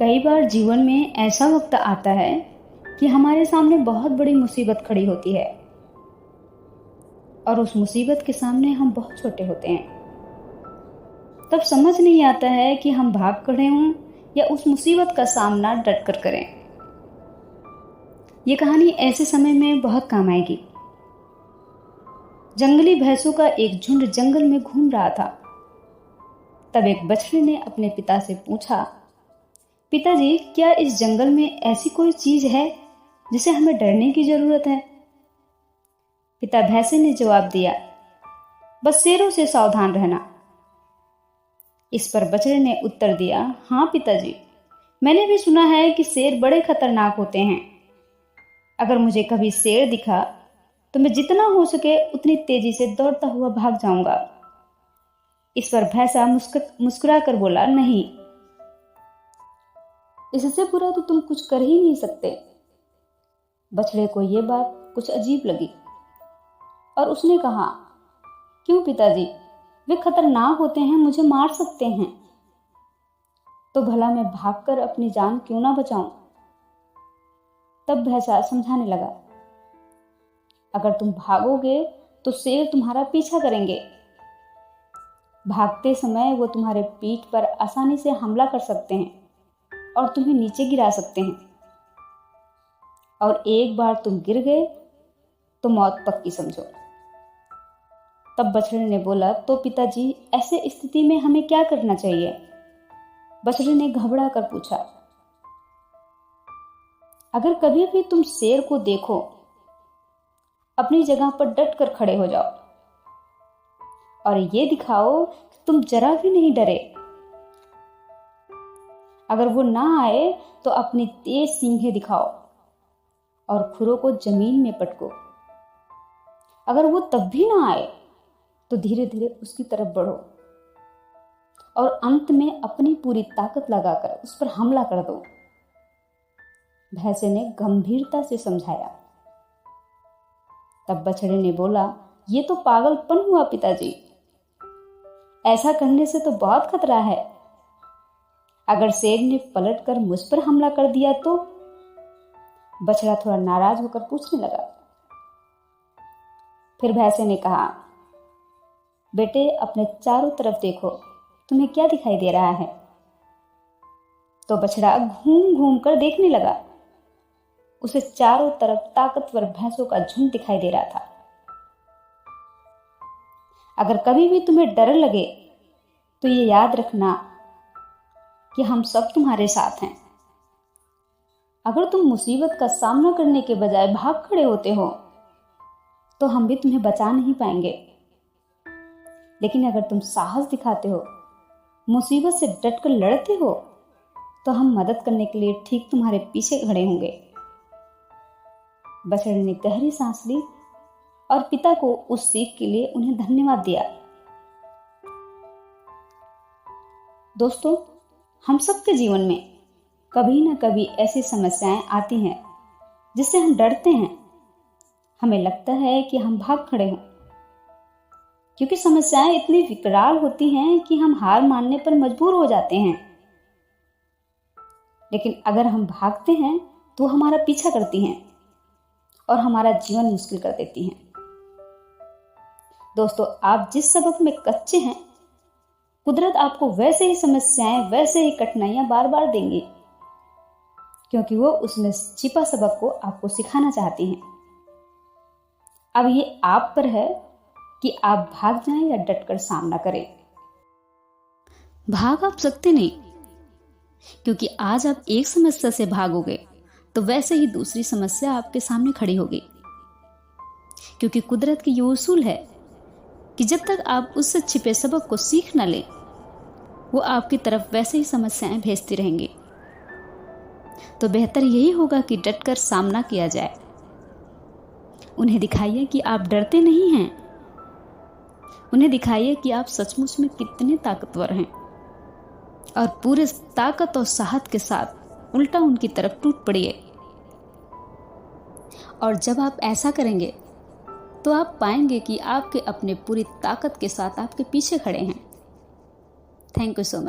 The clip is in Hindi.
कई बार जीवन में ऐसा वक्त आता है कि हमारे सामने बहुत बड़ी मुसीबत खड़ी होती है और उस मुसीबत के सामने हम बहुत छोटे होते हैं। तब समझ नहीं आता है कि हम भाग खड़े हों या उस मुसीबत का सामना डट कर करें। ये कहानी ऐसे समय में बहुत काम आएगी। जंगली भैंसों का एक झुंड जंगल में घूम रहा था। तब एक बछड़े ने अपने पिता से पूछा, पिताजी, क्या इस जंगल में ऐसी कोई चीज है जिसे हमें डरने की जरूरत है? पिता भैंसे ने जवाब दिया, बस शेरों से सावधान रहना। इस पर बछड़े ने उत्तर दिया, हाँ पिताजी, मैंने भी सुना है कि शेर बड़े खतरनाक होते हैं। अगर मुझे कभी शेर दिखा तो मैं जितना हो सके उतनी तेजी से दौड़ता हुआ भाग जाऊंगा। इस पर भैंसा मुस्कुरा कर बोला, नहीं, इससे बुरा तो तुम कुछ कर ही नहीं सकते। बछड़े को यह बात कुछ अजीब लगी और उसने कहा, क्यों पिताजी, वे खतरनाक होते हैं, मुझे मार सकते हैं। तो भला मैं भागकर अपनी जान क्यों ना बचाऊं? तब भैंसा समझाने लगा, अगर तुम भागोगे तो शेर तुम्हारा पीछा करेंगे। भागते समय वो तुम्हारे पीठ पर आसानी से हमला कर सकते हैं और तुम्हें नीचे गिरा सकते हैं, और एक बार तुम गिर गए तो मौत पक्की समझो। तब बछड़े ने बोला, तो पिताजी, ऐसे स्थिति में हमें क्या करना चाहिए? बछड़े ने घबरा कर पूछा, अगर कभी भी तुम शेर को देखो, अपनी जगह पर डट कर खड़े हो जाओ और ये दिखाओ कि तुम जरा भी नहीं डरे। अगर वो ना आए तो अपनी तेज सींगें दिखाओ और खुरों को जमीन में पटको। अगर वो तब भी ना आए तो धीरे धीरे उसकी तरफ बढ़ो और अंत में अपनी पूरी ताकत लगाकर उस पर हमला कर दो। भैंसे ने गंभीरता से समझाया। तब बछड़े ने बोला, ये तो पागलपन हुआ पिताजी, ऐसा करने से तो बहुत खतरा है। अगर शेर ने पलटकर मुझ पर हमला कर दिया तो? बछड़ा थोड़ा नाराज होकर पूछने लगा। फिर भैंसे ने कहा, बेटे, अपने चारों तरफ देखो, तुम्हें क्या दिखाई दे रहा है? तो बछड़ा घूम घूम कर देखने लगा। उसे चारों तरफ ताकतवर भैंसों का झुंड दिखाई दे रहा था। अगर कभी भी तुम्हें डर लगे तो ये याद रखना कि हम सब तुम्हारे साथ हैं। अगर तुम मुसीबत का सामना करने के बजाय भाग खड़े होते हो तो हम भी तुम्हें बचा नहीं पाएंगे, लेकिन अगर तुम साहस दिखाते हो, मुसीबत से डटकर लड़ते हो, तो हम मदद करने के लिए ठीक तुम्हारे पीछे खड़े होंगे। बछड़े ने गहरी सांस ली और पिता को उस सीख के लिए उन्हें धन्यवाद दिया। दोस्तों, हम सबके जीवन में कभी ना कभी ऐसी समस्याएं आती हैं जिससे हम डरते हैं। हमें लगता है कि हम भाग खड़े हों, क्योंकि समस्याएं इतनी विकराल होती हैं कि हम हार मानने पर मजबूर हो जाते हैं। लेकिन अगर हम भागते हैं तो हमारा पीछा करती हैं और हमारा जीवन मुश्किल कर देती हैं। दोस्तों, आप जिस सबक में कच्चे हैं, कुदरत आपको वैसे ही समस्याएं, वैसे ही कठिनाइयां बार बार देंगी, क्योंकि वो उसमें छिपा सबक को आपको सिखाना चाहती हैं। अब ये आप पर है कि आप भाग जाएं या डटकर सामना करें। भाग आप सकते नहीं, क्योंकि आज आप एक समस्या से भागोगे तो वैसे ही दूसरी समस्या आपके सामने खड़ी होगी। क्योंकि कुदरत की ये उसूल है कि जब तक आप उससे छिपे सबक को सीख न लें, वो आपकी तरफ वैसे ही समस्याएं भेजती रहेंगी। तो बेहतर यही होगा कि डटकर सामना किया जाए। उन्हें दिखाइए कि आप डरते नहीं हैं। उन्हें दिखाइए कि आप सचमुच में कितने ताकतवर हैं, और पूरे ताकत और साहस के साथ उल्टा उनकी तरफ टूट पड़िए। और जब आप ऐसा करेंगे तो आप पाएंगे कि आपके अपने पूरी ताकत के साथ आपके पीछे खड़े हैं। Thank you so much.